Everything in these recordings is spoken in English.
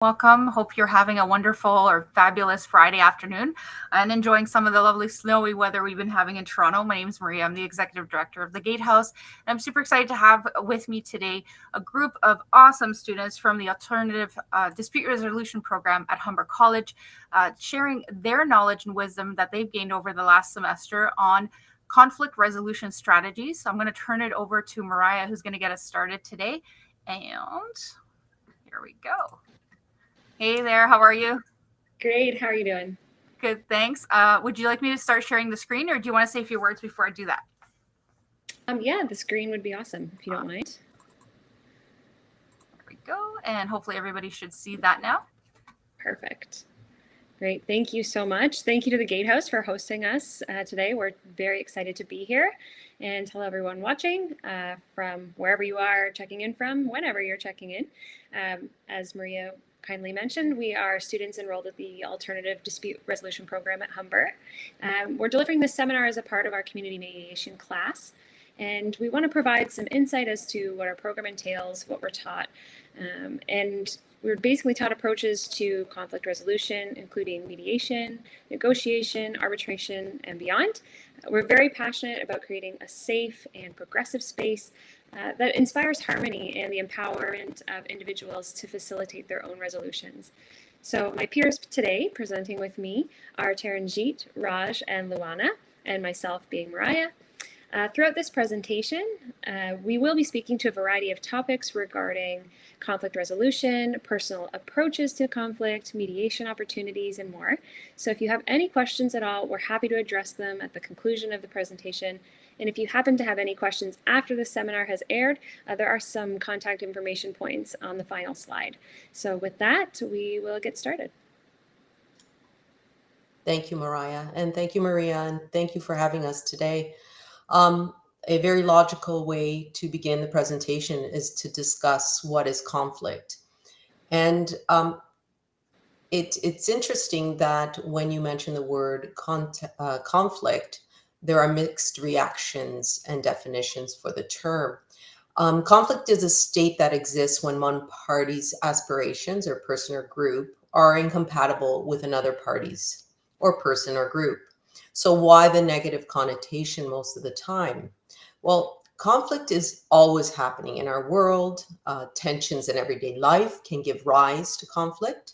Welcome. Hope you're having a wonderful or fabulous Friday afternoon and enjoying some of the lovely snowy weather we've been having in Toronto. My name is Maria. I'm the executive director of the Gatehouse, and I'm super excited to have with me today a group of awesome students from the Alternative Dispute Resolution Program at Humber College, sharing their knowledge and wisdom that they've gained over the last semester on conflict resolution strategies. So I'm going to turn it over to Mariah, who's going to get us started today. And here we go. Hey there, how are you? Great, how are you doing? Good, thanks. Would you like me to start sharing the screen, or do you want to say a few words before I do that? Yeah, the screen would be awesome, if you don't mind. There we go, and hopefully everybody should see that now. Perfect. Great, thank you so much. Thank you to the Gatehouse for hosting us today. We're very excited to be here. And tell everyone watching from wherever you are checking in from, whenever you're checking in. As Maria kindly mentioned, we are students enrolled at the Alternative Dispute Resolution Program at Humber. We're delivering this seminar as a part of our community mediation class. And we want to provide some insight as to what our program entails, what we're taught, and we're basically taught approaches to conflict resolution, including mediation, negotiation, arbitration, and beyond. We're very passionate about creating a safe and progressive space that inspires harmony and the empowerment of individuals to facilitate their own resolutions. So my peers today presenting with me are Taranjeet, Raj, and Luana, and myself being Mariah. Throughout this presentation, we will be speaking to a variety of topics regarding conflict resolution, personal approaches to conflict, mediation opportunities, and more. So if you have any questions at all, we're happy to address them at the conclusion of the presentation. And if you happen to have any questions after the seminar has aired, there are some contact information points on the final slide. So with that, we will get started. Thank you, Mariah, and thank you, Maria, and thank you for having us today. A very logical way to begin the presentation is to discuss what is conflict. And it's interesting that when you mention the word conflict, there are mixed reactions and definitions for the term. Conflict is a state that exists when one party's aspirations or person or group are incompatible with another party's or person or group. So why the negative connotation most of the time? Well, conflict is always happening in our world. Tensions in everyday life can give rise to conflict.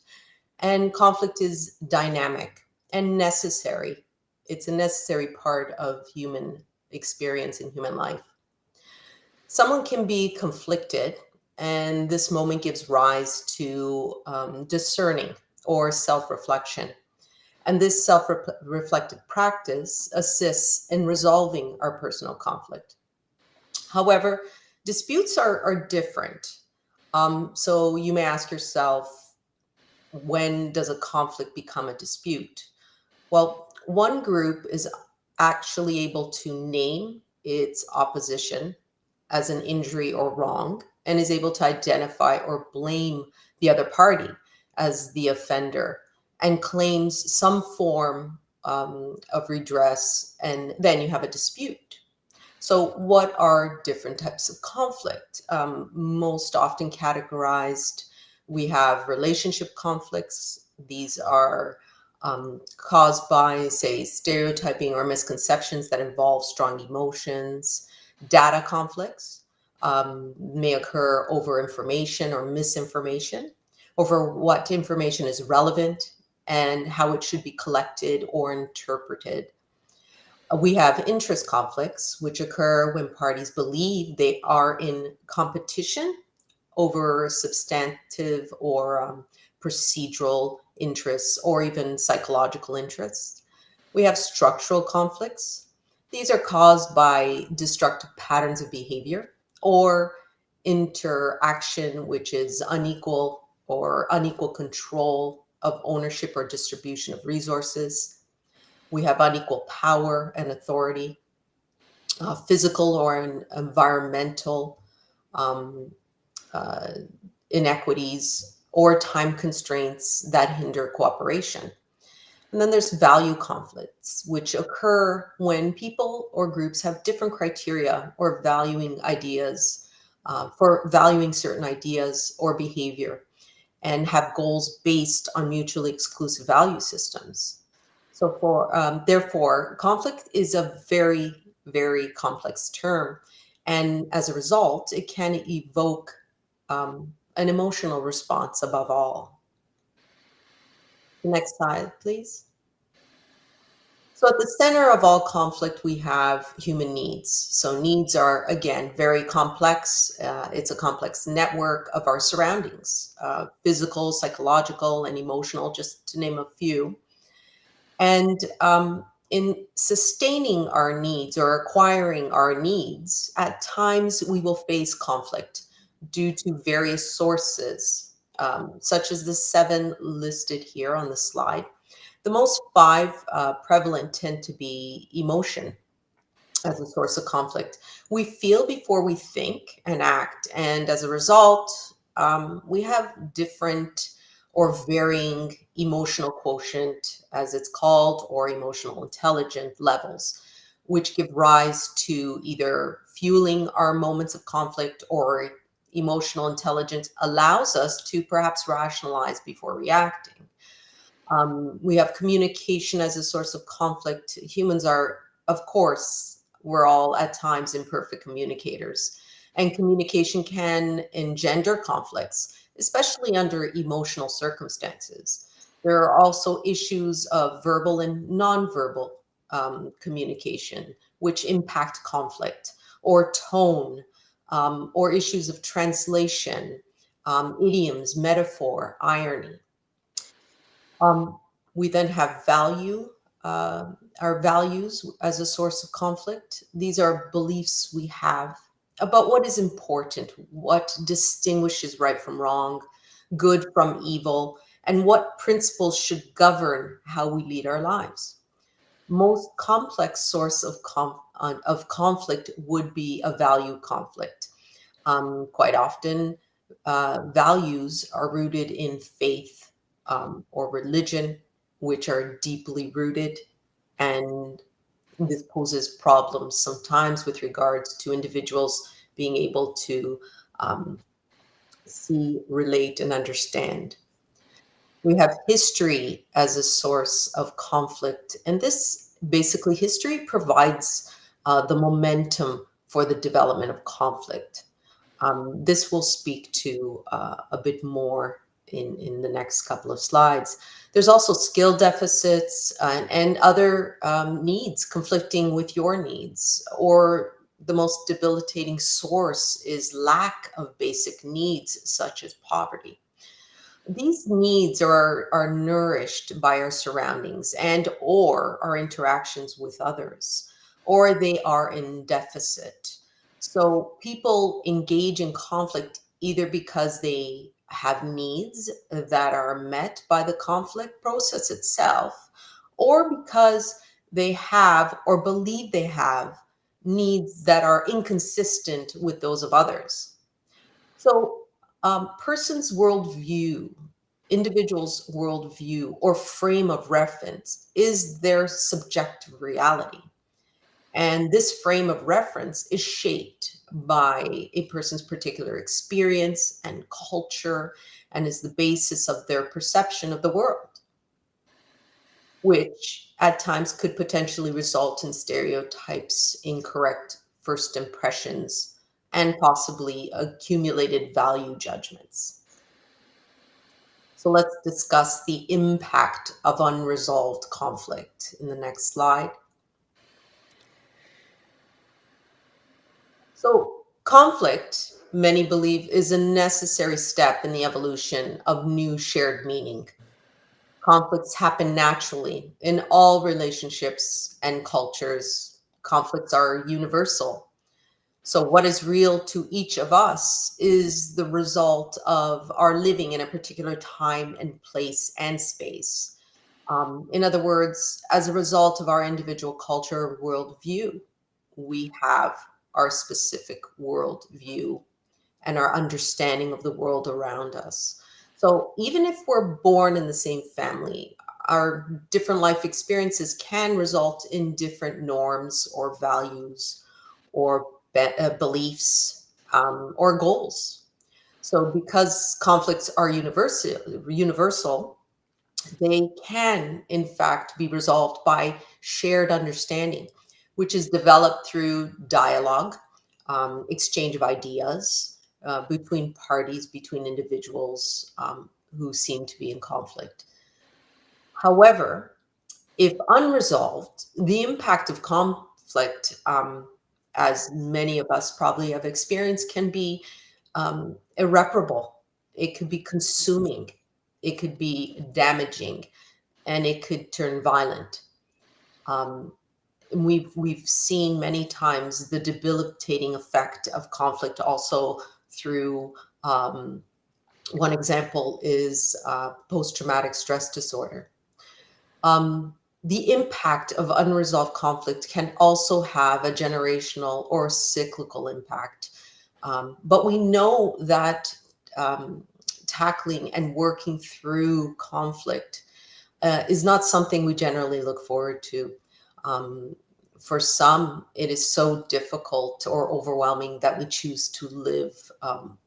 And conflict is dynamic and necessary. It's a necessary part of human experience in human life. Someone can be conflicted, and this moment gives rise to discerning or self-reflection. And this self-reflective practice assists in resolving our personal conflict. However, disputes are different. So you may ask yourself, when does a conflict become a dispute? Well, one group is actually able to name its opposition as an injury or wrong and is able to identify or blame the other party as the offender and claims some form of redress, and then you have a dispute. So what are different types of conflict? Most often categorized, we have relationship conflicts. These are caused by, say, stereotyping or misconceptions that involve strong emotions. Data conflicts may occur over information or misinformation, over what information is relevant and how it should be collected or interpreted. We have interest conflicts, which occur when parties believe they are in competition over substantive or procedural interests or even psychological interests. We have structural conflicts. These are caused by destructive patterns of behavior or interaction, which is unequal or unequal control of ownership or distribution of resources. We have unequal power and authority, physical or environmental inequities, or time constraints that hinder cooperation. And then there's value conflicts, which occur when people or groups have different criteria or valuing ideas for valuing certain ideas or behavior. and have goals based on mutually exclusive value systems. So, therefore, conflict is a very, very complex term, and as a result, it can evoke an emotional response above all. Next slide, please. So at the center of all conflict, we have human needs. So needs are, again, very complex. It's a complex network of our surroundings, physical, psychological, and emotional, just to name a few. And in sustaining our needs or acquiring our needs, at times we will face conflict due to various sources, such as the 7 listed here on the slide. The most 5 prevalent tend to be emotion as a source of conflict. We feel before we think and act, and as a result, we have different or varying emotional quotient, as it's called, or emotional intelligence levels, which give rise to either fueling our moments of conflict, or emotional intelligence allows us to perhaps rationalize before reacting. We have communication as a source of conflict. Humans are, of course, we're all at times imperfect communicators, and communication can engender conflicts, especially under emotional circumstances. There are also issues of verbal and nonverbal communication, which impact conflict, or tone, or issues of translation, idioms, metaphor, irony. We then have our values as a source of conflict. These are beliefs we have about what is important, what distinguishes right from wrong, good from evil, and what principles should govern how we lead our lives. Most complex source of conflict would be a value conflict. Quite often, values are rooted in faith or religion, which are deeply rooted, and this poses problems sometimes with regards to individuals being able to um, see, relate, and understand. We have history as a source of conflict, and this basically history provides the momentum for the development of conflict. This will speak to a bit more in the next couple of slides. There's also skill deficits and other needs conflicting with your needs, or the most debilitating source is lack of basic needs, such as poverty. These needs are nourished by our surroundings and or our interactions with others, or they are in deficit. So people engage in conflict either because they have needs that are met by the conflict process itself, or because they have or believe they have needs that are inconsistent with those of others. So, person's worldview, individual's worldview or frame of reference is their subjective reality. And this frame of reference is shaped by a person's particular experience and culture, and is the basis of their perception of the world, which at times could potentially result in stereotypes, incorrect first impressions, and possibly accumulated value judgments. So let's discuss the impact of unresolved conflict in the next slide. So, conflict, many believe, is a necessary step in the evolution of new shared meaning. Conflicts happen naturally in all relationships and cultures. Conflicts are universal. So, what is real to each of us is the result of our living in a particular time and place and space. In other words, as a result of our individual culture or worldview, we have our specific worldview and our understanding of the world around us. So even if we're born in the same family, our different life experiences can result in different norms or values or beliefs or goals. So because conflicts are universal, they can, in fact, be resolved by shared understanding, which is developed through dialogue, exchange of ideas between parties, between individuals who seem to be in conflict. However, if unresolved, the impact of conflict, as many of us probably have experienced, can be irreparable. It could be consuming, it could be damaging, and it could turn violent. Um, and we've seen many times the debilitating effect of conflict also through one example is post-traumatic stress disorder. Um, the impact of unresolved conflict can also have a generational or cyclical impact. But we know that um, tackling and working through conflict is not something we generally look forward to. Um, for some, it is so difficult or overwhelming that we choose to live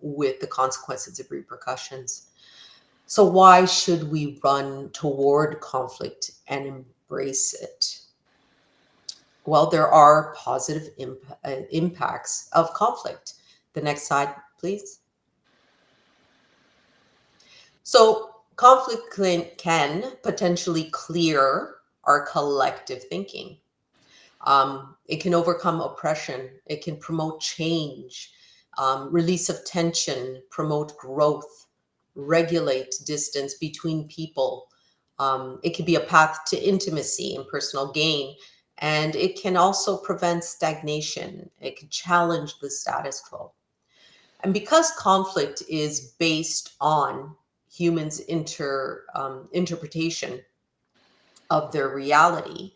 with the consequences of repercussions. So, why should we run toward conflict and embrace it? Well, there are positive impacts of conflict. The next slide, please. So, conflict can potentially clear our collective thinking. It can overcome oppression, it can promote change, release of tension, promote growth, regulate distance between people. It can be a path to intimacy and personal gain. And it can also prevent stagnation. It can challenge the status quo. And because conflict is based on humans' interpretation of their reality,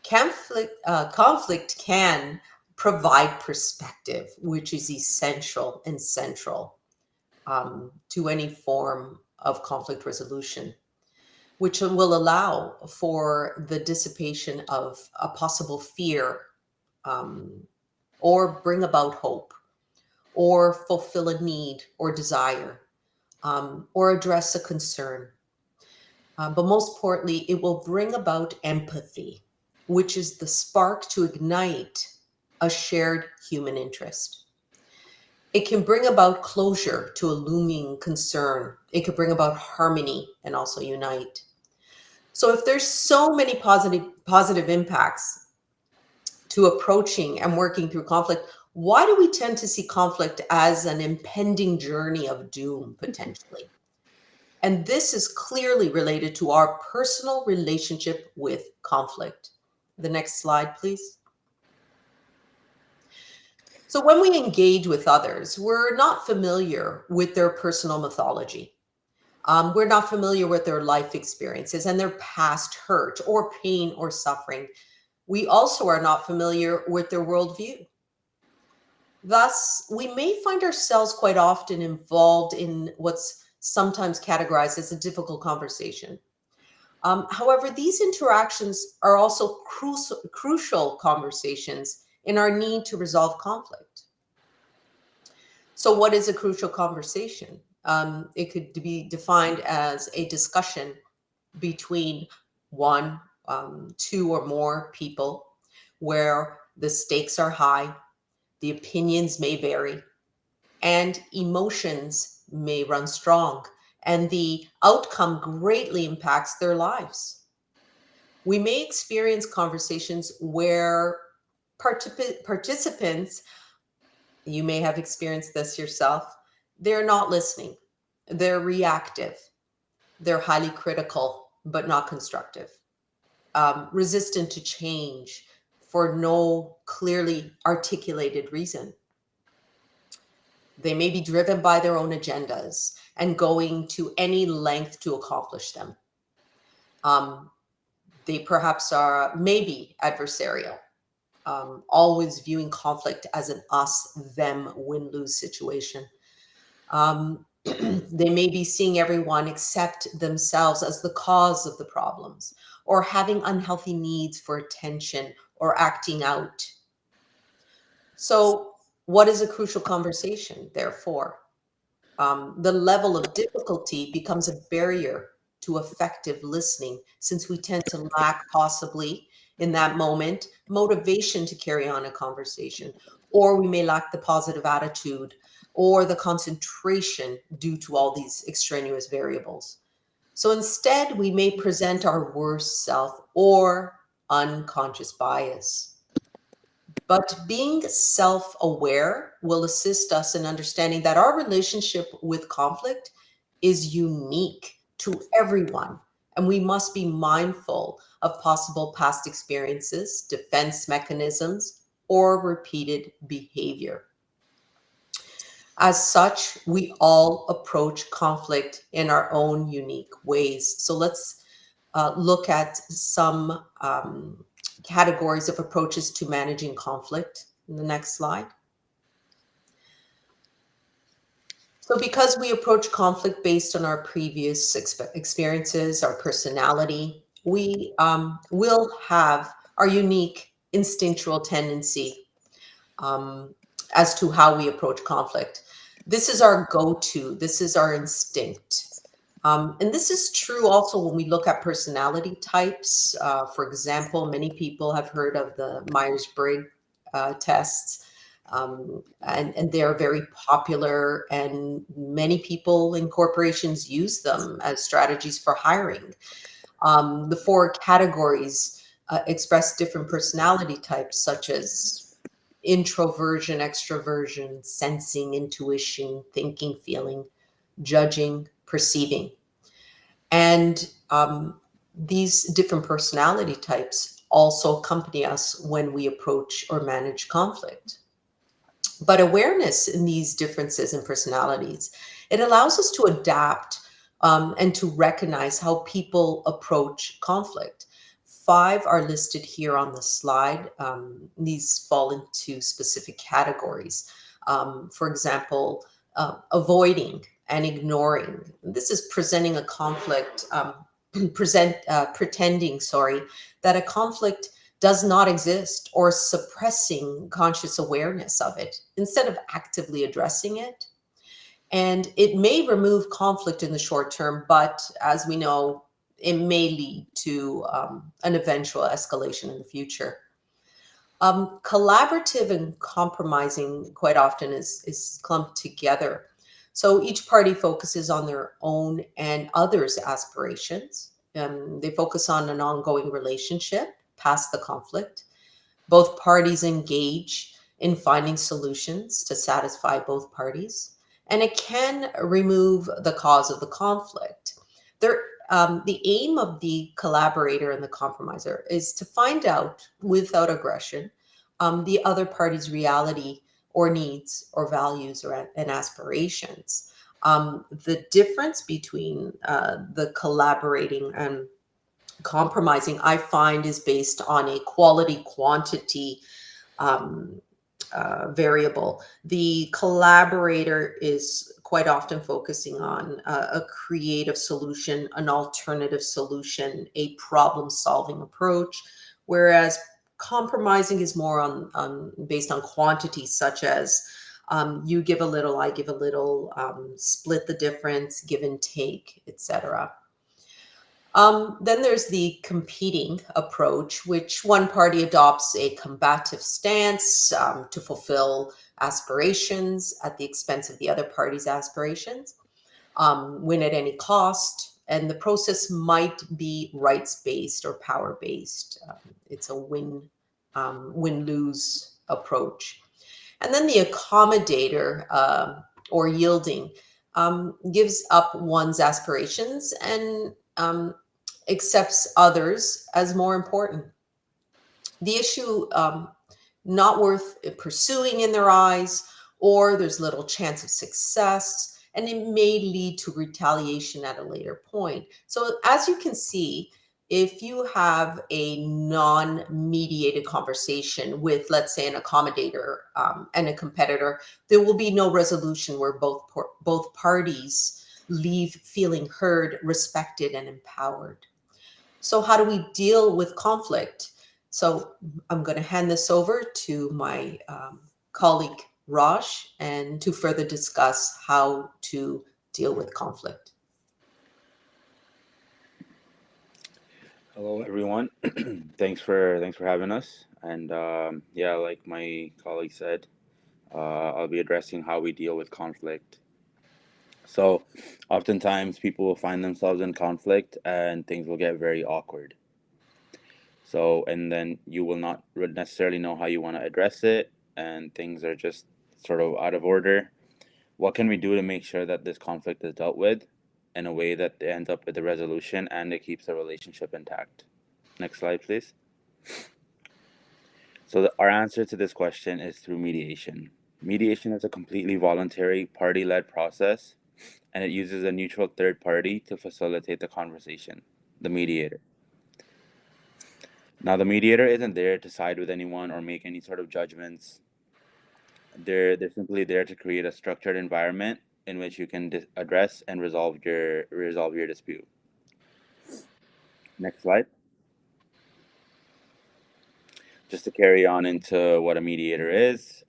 conflict can provide perspective, which is essential and central to any form of conflict resolution, which will allow for the dissipation of a possible fear, um, or bring about hope, or fulfill a need or desire, or address a concern. But most importantly, it will bring about empathy, which is the spark to ignite a shared human interest. It can bring about closure to a looming concern. It could bring about harmony and also unite. So if there's so many positive impacts to approaching and working through conflict, why do we tend to see conflict as an impending journey of doom potentially? And this is clearly related to our personal relationship with conflict. The next slide, please. So when we engage with others, we're not familiar with their personal mythology. We're not familiar with their life experiences and their past hurt or pain or suffering. We also are not familiar with their worldview. Thus, we may find ourselves quite often involved in what's sometimes categorized as a difficult conversation. However, these interactions are also crucial conversations in our need to resolve conflict. So, what is a crucial conversation? It could be defined as a discussion between one, two, or more people where the stakes are high, the opinions may vary, and emotions may run strong, and the outcome greatly impacts their lives. We may experience conversations where participants, you may have experienced this yourself, they're not listening, they're reactive, they're highly critical, but not constructive, resistant to change for no clearly articulated reason. They may be driven by their own agendas and going to any length to accomplish them. Um, they perhaps are maybe adversarial, always viewing conflict as an us, them, win lose situation. They may be seeing everyone except themselves as the cause of the problems, or having unhealthy needs for attention or acting out. So, what is a crucial conversation, therefore? the level of difficulty becomes a barrier to effective listening, since we tend to lack, possibly in that moment, motivation to carry on a conversation, or we may lack the positive attitude or the concentration due to all these extraneous variables. So instead, we may present our worst self or unconscious bias. But being self aware will assist us in understanding that our relationship with conflict is unique to everyone. And we must be mindful of possible past experiences, defense mechanisms, or repeated behavior. As such, we all approach conflict in our own unique ways. So let's look at some categories of approaches to managing conflict in the next slide. So because we approach conflict based on our previous experiences, our personality, we will have our unique instinctual tendency um, as to how we approach conflict. This is our go-to, this is our instinct. And this is true also when we look at personality types. For example, many people have heard of the Myers-Briggs tests, and they're very popular, and many people in corporations use them as strategies for hiring. The four categories express different personality types, such as introversion, extroversion, sensing, intuition, thinking, feeling, judging, perceiving. And these different personality types also accompany us when we approach or manage conflict. But awareness in these differences in personalities, it allows us to adapt and to recognize how people approach conflict. Five are listed here on the slide. These fall into specific categories. For example, avoiding and ignoring. This is presenting a conflict, pretending, sorry, that a conflict does not exist, or suppressing conscious awareness of it instead of actively addressing it. And it may remove conflict in the short term, but as we know, it may lead to an eventual escalation in the future. Collaborative and compromising quite often is clumped together. So each party focuses on their own and others' aspirations. They focus on an ongoing relationship past the conflict. Both parties engage in finding solutions to satisfy both parties, and it can remove the cause of the conflict. The aim of the collaborator and the compromiser is to find out, without aggression, the other party's reality or needs or values and aspirations. The difference between the collaborating and compromising, I find, is based on a quality quantity um, variable. The collaborator is quite often focusing on a creative solution, an alternative solution, a problem solving approach, whereas compromising is more on based on quantity, such as you give a little, I give a little, split the difference, give and take, etc. Then there's the competing approach, which one party adopts a combative stance to fulfill aspirations at the expense of the other party's aspirations, win at any cost. And the process might be rights based or power based. It's a win lose approach. And then the accommodator or yielding gives up one's aspirations and accepts others as more important. The issue not worth pursuing in their eyes, or there's little chance of success, and it may lead to retaliation at a later point. So as you can see, if you have a non-mediated conversation with, let's say, an accommodator and a competitor, there will be no resolution where both parties leave feeling heard, respected, and empowered. So how do we deal with conflict? So I'm going to hand this over to my colleague, Rosh, and to further discuss how to deal with conflict. Hello, everyone. Thanks for having us. And yeah, like my colleague said, I'll be addressing how we deal with conflict. So, oftentimes people will find themselves in conflict, and things will get very awkward. So, and then you will not necessarily know how you want to address it, and things are just sort of out of order. What can we do to make sure that this conflict is dealt with in a way that ends up with a resolution and it keeps the relationship intact? Next slide, please. So our answer to this question is through mediation. Mediation is a completely voluntary, party-led process, and it uses a neutral third party to facilitate the conversation, the mediator. Now, the mediator isn't there to side with anyone or make any sort of judgments. They're simply there to create a structured environment in which you can address and resolve your dispute. Next slide. Just to carry on into what a mediator is,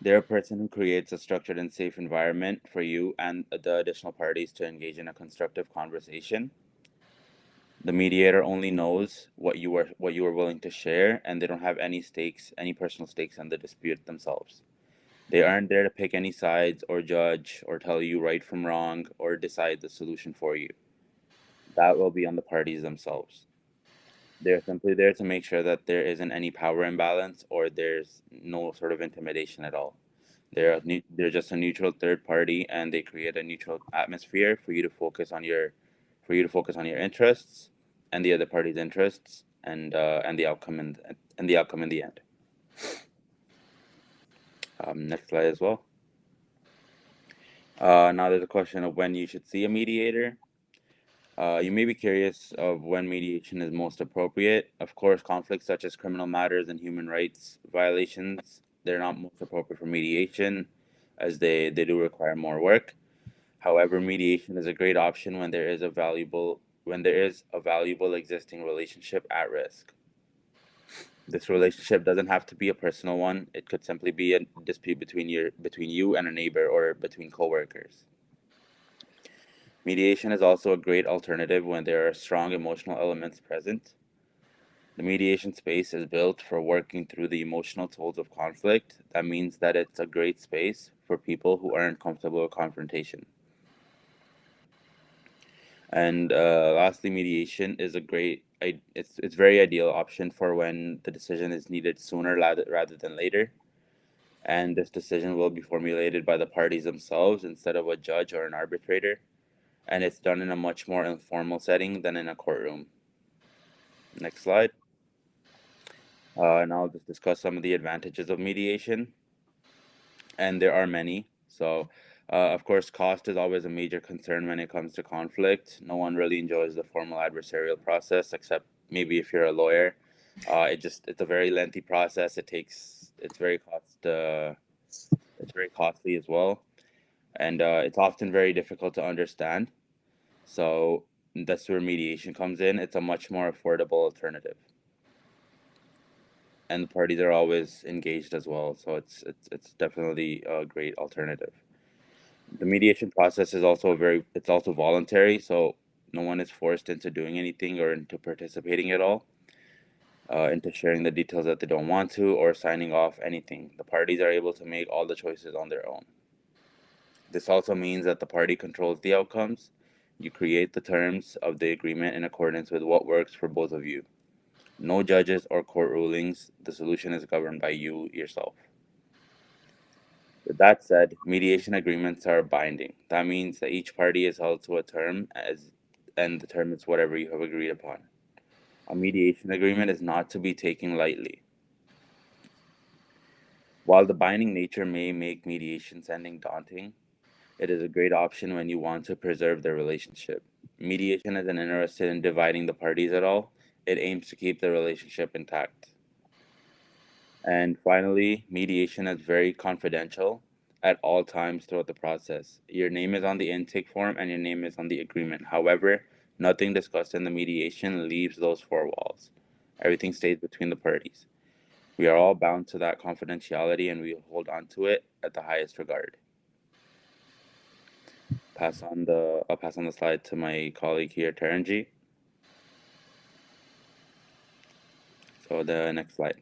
they're a person who creates a structured and safe environment for you and the additional parties to engage in a constructive conversation. The mediator only knows what you are willing to share, and they don't have any personal stakes in the dispute themselves. They aren't there to pick any sides or judge or tell you right from wrong or decide the solution for you. That will be on the parties themselves. They're simply there to make sure that there isn't any power imbalance or there's no sort of intimidation at all. They're just a neutral third party, and they create a neutral atmosphere for you to focus on your interests and the other party's interests, and the outcome in the end. Next slide as well. Now there's a question of when you should see a mediator. You may be curious of when mediation is most appropriate. Of course, conflicts such as criminal matters and human rights violations, they're not most appropriate for mediation, as they do require more work. However, mediation is a great option when there is a valuable existing relationship at risk. This relationship doesn't have to be a personal one. It could simply be a dispute between you and a neighbor or between coworkers. Mediation is also a great alternative when there are strong emotional elements present. The mediation space is built for working through the emotional tolls of conflict. That means that it's a great space for people who aren't comfortable with confrontation. And lastly, mediation is it's very ideal option for when the decision is needed sooner rather than later. And this decision will be formulated by the parties themselves instead of a judge or an arbitrator. And it's done in a much more informal setting than in a courtroom. Next slide. And I'll just discuss some of the advantages of mediation. And there are many. So, of course, cost is always a major concern when it comes to conflict. No one really enjoys the formal adversarial process, except maybe if you're a lawyer. It's a very lengthy process. It's very costly as well, and it's often very difficult to understand. So that's where mediation comes in. It's a much more affordable alternative, and the parties are always engaged as well. So it's definitely a great alternative. The mediation process is it's also voluntary, so no one is forced into doing anything or into participating at all, into sharing the details that they don't want to or signing off anything. The parties are able to make all the choices on their own. This also means that the party controls the outcomes. You create the terms of the agreement in accordance with what works for both of you. No judges or court rulings. The solution is governed by you yourself. With that said, mediation agreements are binding. That means that each party is held to a term and the term is whatever you have agreed upon. A mediation agreement is not to be taken lightly. While the binding nature may make mediation sounding daunting, it is a great option when you want to preserve the relationship. Mediation isn't interested in dividing the parties at all. It aims to keep the relationship intact. And finally, mediation is very confidential at all times throughout the process. Your name is on the intake form and your name is on the agreement. However, nothing discussed in the mediation leaves those four walls. Everything stays between the parties. We are all bound to that confidentiality and we hold on to it at the highest regard. I'll pass on the slide to my colleague here, Taranji. So the next slide.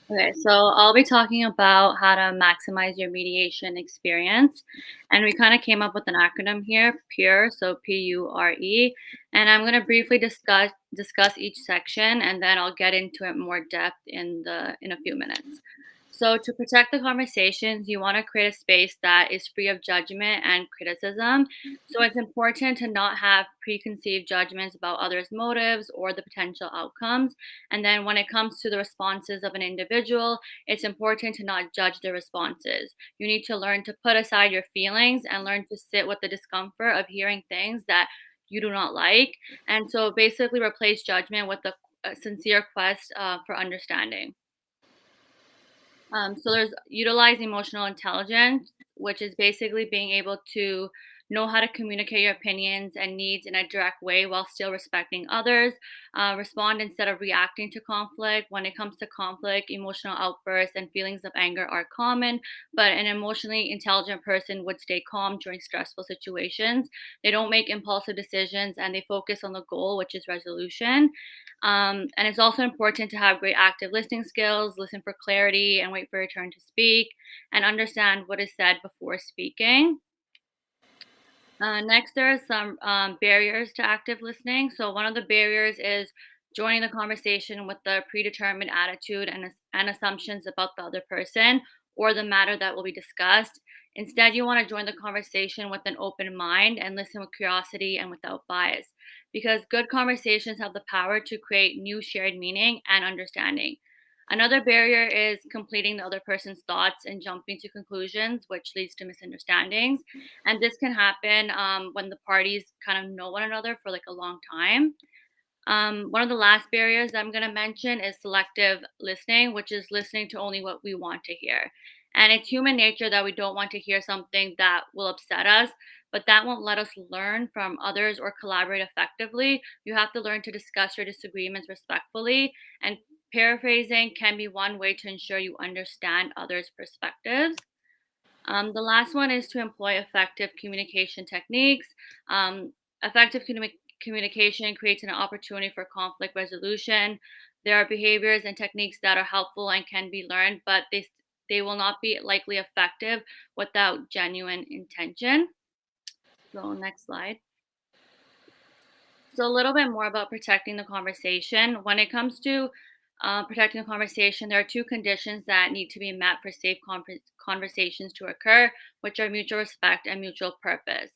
Okay, so I'll be talking about how to maximize your mediation experience. And we kind of came up with an acronym here, PURE, so PURE. And I'm going to briefly discuss each section, and then I'll get into it more depth in a few minutes. So to protect the conversations, you want to create a space that is free of judgment and criticism. So it's important to not have preconceived judgments about others' motives or the potential outcomes. And then when it comes to the responses of an individual, it's important to not judge the responses. You need to learn to put aside your feelings and learn to sit with the discomfort of hearing things that you do not like. And so basically replace judgment with a sincere quest for understanding. So there's utilize emotional intelligence, which is basically being able to know how to communicate your opinions and needs in a direct way while still respecting others. Respond instead of reacting to conflict. When it comes to conflict, emotional outbursts and feelings of anger are common, but an emotionally intelligent person would stay calm during stressful situations. They don't make impulsive decisions and they focus on the goal, which is resolution. And it's also important to have great active listening skills, listen for clarity and wait for your turn to speak, and understand what is said before speaking. Next, there are some barriers to active listening. So, one of the barriers is joining the conversation with the predetermined attitude and assumptions about the other person or the matter that will be discussed. Instead, you want to join the conversation with an open mind and listen with curiosity and without bias, because good conversations have the power to create new shared meaning and understanding. Another barrier is completing the other person's thoughts and jumping to conclusions, which leads to misunderstandings. And this can happen when the parties kind of know one another for like a long time. One of the last barriers that I'm going to mention is selective listening, which is listening to only what we want to hear. And it's human nature that we don't want to hear something that will upset us, but that won't let us learn from others or collaborate effectively. You have to learn to discuss your disagreements respectfully, and paraphrasing can be one way to ensure you understand others' perspectives. The last one is to employ effective communication techniques. Effective communication creates an opportunity for conflict resolution. There are behaviors and techniques that are helpful and can be learned, but they will not be likely effective without genuine intention. So, next slide. So, a little bit more about protecting the conversation. When it comes to protecting the conversation, there are two conditions that need to be met for safe conversations to occur, which are mutual respect and mutual purpose.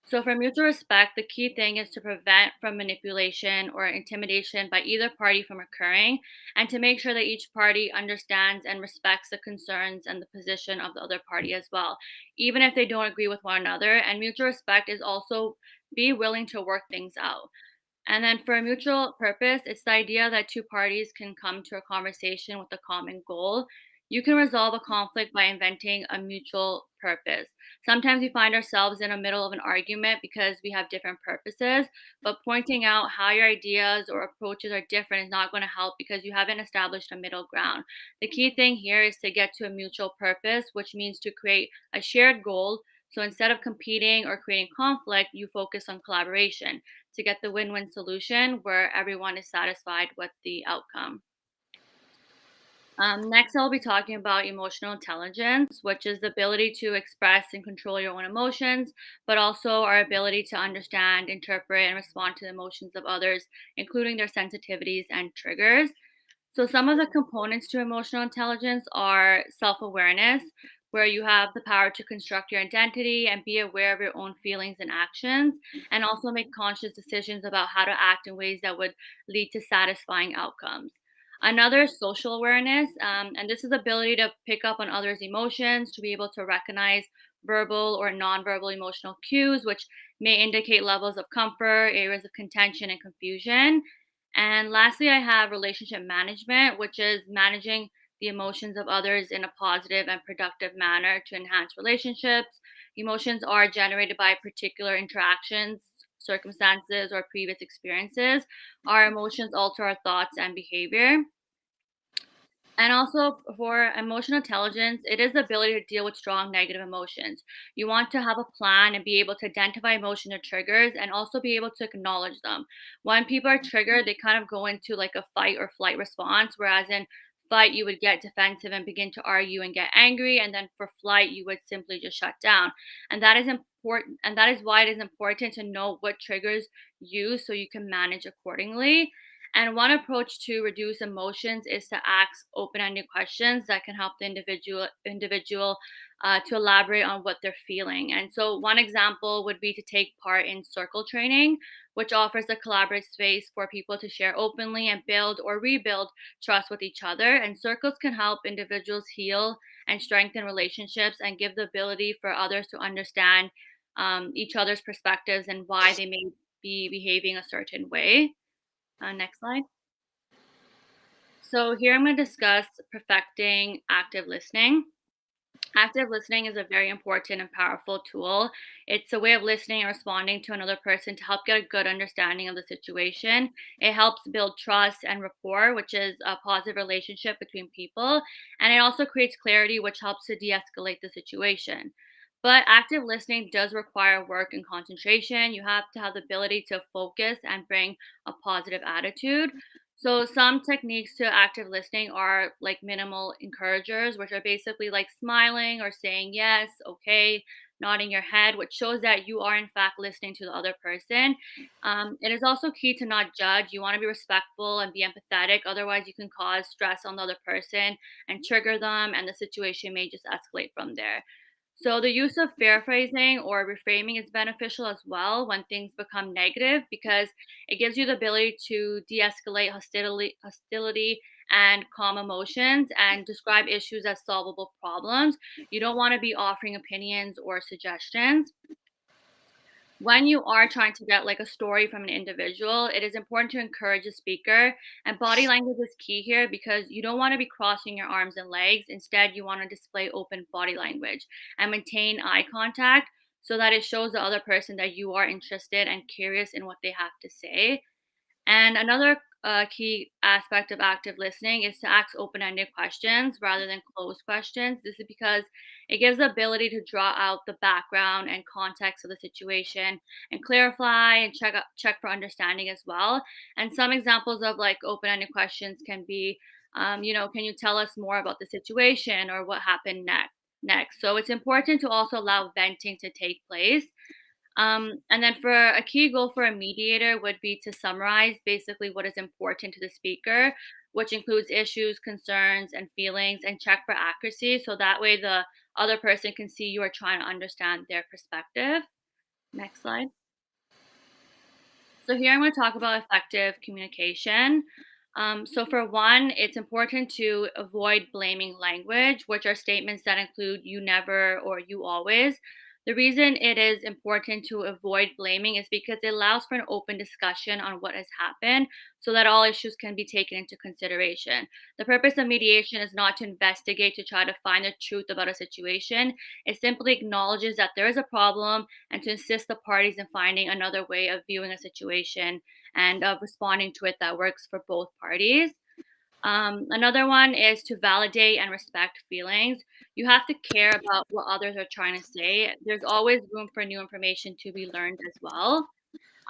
So, for mutual respect, the key thing is to prevent from manipulation or intimidation by either party from occurring, and to make sure that each party understands and respects the concerns and the position of the other party as well, even if they don't agree with one another. And mutual respect is also be willing to work things out. And then for a mutual purpose, it's the idea that two parties can come to a conversation with a common goal. You can resolve a conflict by inventing a mutual purpose. Sometimes we find ourselves in the middle of an argument because we have different purposes, but pointing out how your ideas or approaches are different is not going to help because you haven't established a middle ground. The key thing here is to get to a mutual purpose, which means to create a shared goal. So instead of competing or creating conflict, you focus on collaboration to get the win-win solution where everyone is satisfied with the outcome. Next, I'll be talking about emotional intelligence, which is the ability to express and control your own emotions, but also our ability to understand, interpret, and respond to the emotions of others, including their sensitivities and triggers. So, some of the components to emotional intelligence are self awareness, where you have the power to construct your identity and be aware of your own feelings and actions, and also make conscious decisions about how to act in ways that would lead to satisfying outcomes. Another is social awareness, and this is the ability to pick up on others' emotions, to be able to recognize verbal or nonverbal emotional cues, which may indicate levels of comfort, areas of contention, and confusion. And lastly, I have relationship management, which is managing the emotions of others in a positive and productive manner to enhance relationships. Emotions are generated by particular interactions, circumstances, or previous experiences. Our emotions alter our thoughts and behavior. And also for emotional intelligence, it is the ability to deal with strong negative emotions. You want to have a plan and be able to identify emotional triggers and also be able to acknowledge them. When people are triggered, they kind of go into like a fight or flight response, whereas in fight, you would get defensive and begin to argue and get angry. And then for flight, you would simply just shut down. And that is important. And that is why it is important to know what triggers you so you can manage accordingly. And one approach to reduce emotions is to ask open-ended questions that can help the individual to elaborate on what they're feeling. And so, one example would be to take part in circle training, which offers a collaborative space for people to share openly and build or rebuild trust with each other. And circles can help individuals heal and strengthen relationships and give the ability for others to understand each other's perspectives and why they may be behaving a certain way. Next slide. So here I'm going to discuss perfecting active listening. Active listening is a very important and powerful tool. It's a way of listening and responding to another person to help get a good understanding of the situation. It helps build trust and rapport, which is a positive relationship between people. And it also creates clarity, which helps to de escalate the situation. But active listening does require work and concentration. You have to have the ability to focus and bring a positive attitude. So some techniques to active listening are like minimal encouragers, which are basically like smiling or saying yes, okay, nodding your head, which shows that you are in fact listening to the other person. It is also key to not judge. You want to be respectful and be empathetic. Otherwise, you can cause stress on the other person and trigger them, and the situation may just escalate from there. So the use of paraphrasing or reframing is beneficial as well when things become negative because it gives you the ability to de-escalate hostility and calm emotions and describe issues as solvable problems. You don't want to be offering opinions or suggestions. When you are trying to get like a story from an individual, it is important to encourage the speaker. And body language is key here because you don't want to be crossing your arms and legs. Instead, you want to display open body language and maintain eye contact so that it shows the other person that you are interested and curious in what they have to say. And another key aspect of active listening is to ask open ended questions rather than closed questions. This is because it gives the ability to draw out the background and context of the situation and clarify and check for understanding as well. And some examples of like open ended questions can be, can you tell us more about the situation or what happened next? So it's important to also allow venting to take place and then for a key goal for a mediator would be to summarize basically what is important to the speaker, which includes issues, concerns, and feelings, and check for accuracy. So that way the other person can see you are trying to understand their perspective. Next slide. So here I'm going to talk about effective communication. So for one, it's important to avoid blaming language, which are statements that include you never or you always. The reason it is important to avoid blaming is because it allows for an open discussion on what has happened so that all issues can be taken into consideration. The purpose of mediation is not to investigate to try to find the truth about a situation. It simply acknowledges that there is a problem and to assist the parties in finding another way of viewing a situation and of responding to it that works for both parties. Another one is to validate and respect feelings. You have to care about what others are trying to say. There's always room for new information to be learned as well.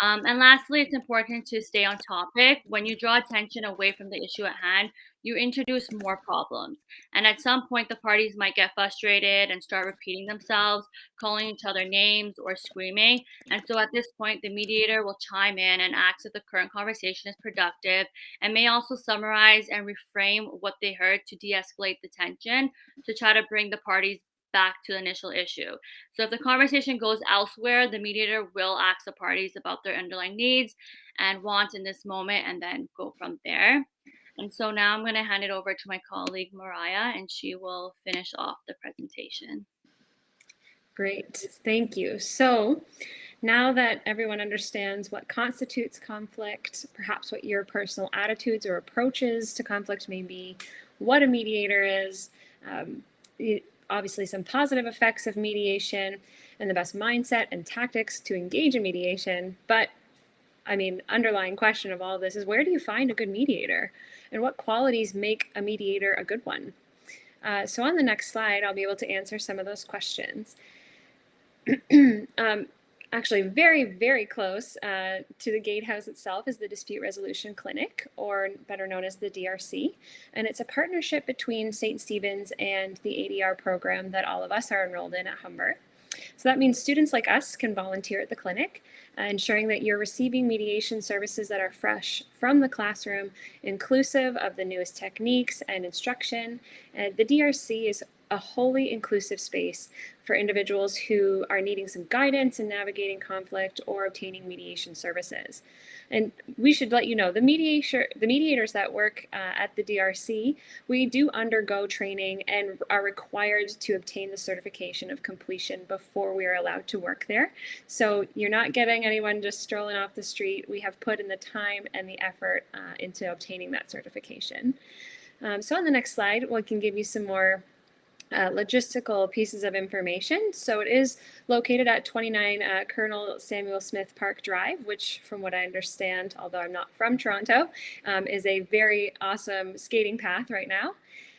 And lastly, it's important to stay on topic. When you draw attention away from the issue at hand, you introduce more problems. And at some point, the parties might get frustrated and start repeating themselves, calling each other names or screaming. And so at this point, the mediator will chime in and ask if the current conversation is productive and may also summarize and reframe what they heard to de escalate the tension to try to bring the parties back to the initial issue. So if the conversation goes elsewhere, the mediator will ask the parties about their underlying needs and wants in this moment and then go from there. And so now I'm going to hand it over to my colleague Mariah and she will finish off the presentation. Great, thank you. So now that everyone understands what constitutes conflict, perhaps what your personal attitudes or approaches to conflict may be, what a mediator is, obviously some positive effects of mediation, and the best mindset and tactics to engage in mediation. But underlying question of all of this is, where do you find a good mediator? And what qualities make a mediator a good one? So on the next slide, I'll be able to answer some of those questions. Actually, very, very close to the Gatehouse itself is the Dispute Resolution Clinic, or better known as the DRC. And it's a partnership between St. Stephen's and the ADR program that all of us are enrolled in at Humber. So that means students like us can volunteer at the clinic, ensuring that you're receiving mediation services that are fresh from the classroom, inclusive of the newest techniques and instruction. The DRC is a wholly inclusive space for individuals who are needing some guidance in navigating conflict or obtaining mediation services. And we should let you know, the mediators that work at the DRC, we do undergo training and are required to obtain the certification of completion before we are allowed to work there. So you're not getting anyone just strolling off the street. We have put in the time and the effort into obtaining that certification. So on the next slide, we can give you some more logistical pieces of information. So it is located at 29 Colonel Samuel Smith Park Drive, which from what I understand, although I'm not from Toronto, is a very awesome skating path right now.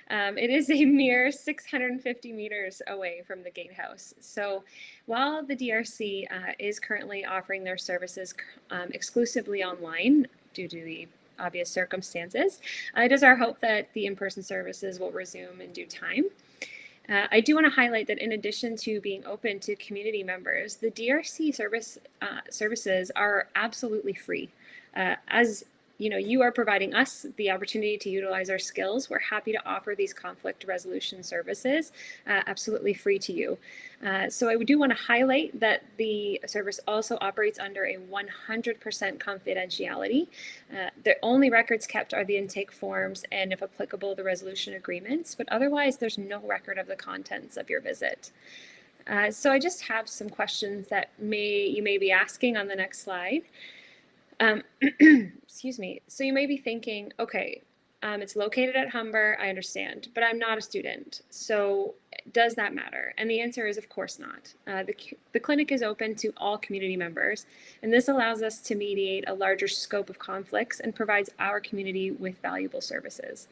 It is a mere 650 meters away from the Gatehouse. So while the DRC is currently offering their services exclusively online due to the obvious circumstances, it is our hope that the in-person services will resume in due time. I do want to highlight that in addition to being open to community members, the DRC services are absolutely free. As you know, you are providing us the opportunity to utilize our skills. We're happy to offer these conflict resolution services absolutely free to you. So I do want to highlight that the service also operates under a 100% confidentiality. The only records kept are the intake forms and, if applicable, the resolution agreements, but otherwise there's no record of the contents of your visit. So I just have some questions that you may be asking on the next slide. Excuse me. So you may be thinking, okay, it's located at Humber, I understand, but I'm not a student. So does that matter? And the answer is, of course not. The clinic is open to all community members, and this allows us to mediate a larger scope of conflicts and provides our community with valuable services.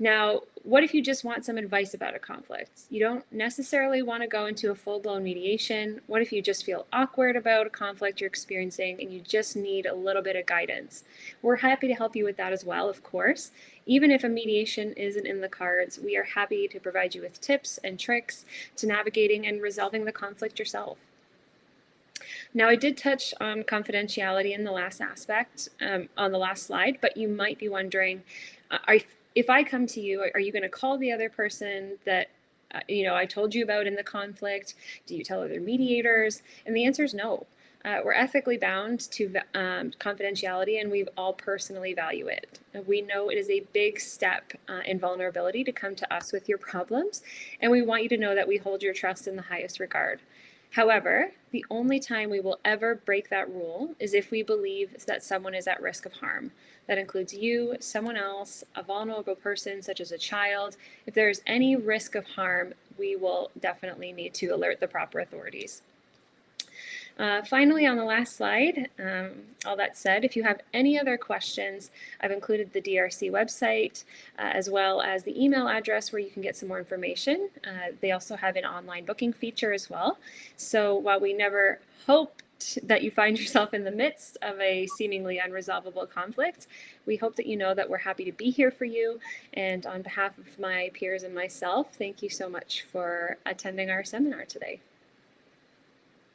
Now, what if you just want some advice about a conflict? You don't necessarily want to go into a full-blown mediation. What if you just feel awkward about a conflict you're experiencing and you just need a little bit of guidance? We're happy to help you with that as well, of course. Even if a mediation isn't in the cards, we are happy to provide you with tips and tricks to navigating and resolving the conflict yourself. Now, I did touch on confidentiality in the last aspect on the last slide, but you might be wondering, if I come to you, are you going to call the other person that I told you about in the conflict? Do you tell other mediators? And the answer is no. We're ethically bound to confidentiality, and we all personally value it. We know it is a big step in vulnerability to come to us with your problems, and we want you to know that we hold your trust in the highest regard. However, the only time we will ever break that rule is if we believe that someone is at risk of harm. That includes you, someone else, a vulnerable person such as a child. If there is any risk of harm, we will definitely need to alert the proper authorities. Finally, on the last slide, all that said, if you have any other questions, I've included the DRC website as well as the email address where you can get some more information. They also have an online booking feature as well. So while we never hoped that you find yourself in the midst of a seemingly unresolvable conflict, we hope that you know that we're happy to be here for you. And on behalf of my peers and myself, thank you so much for attending our seminar today.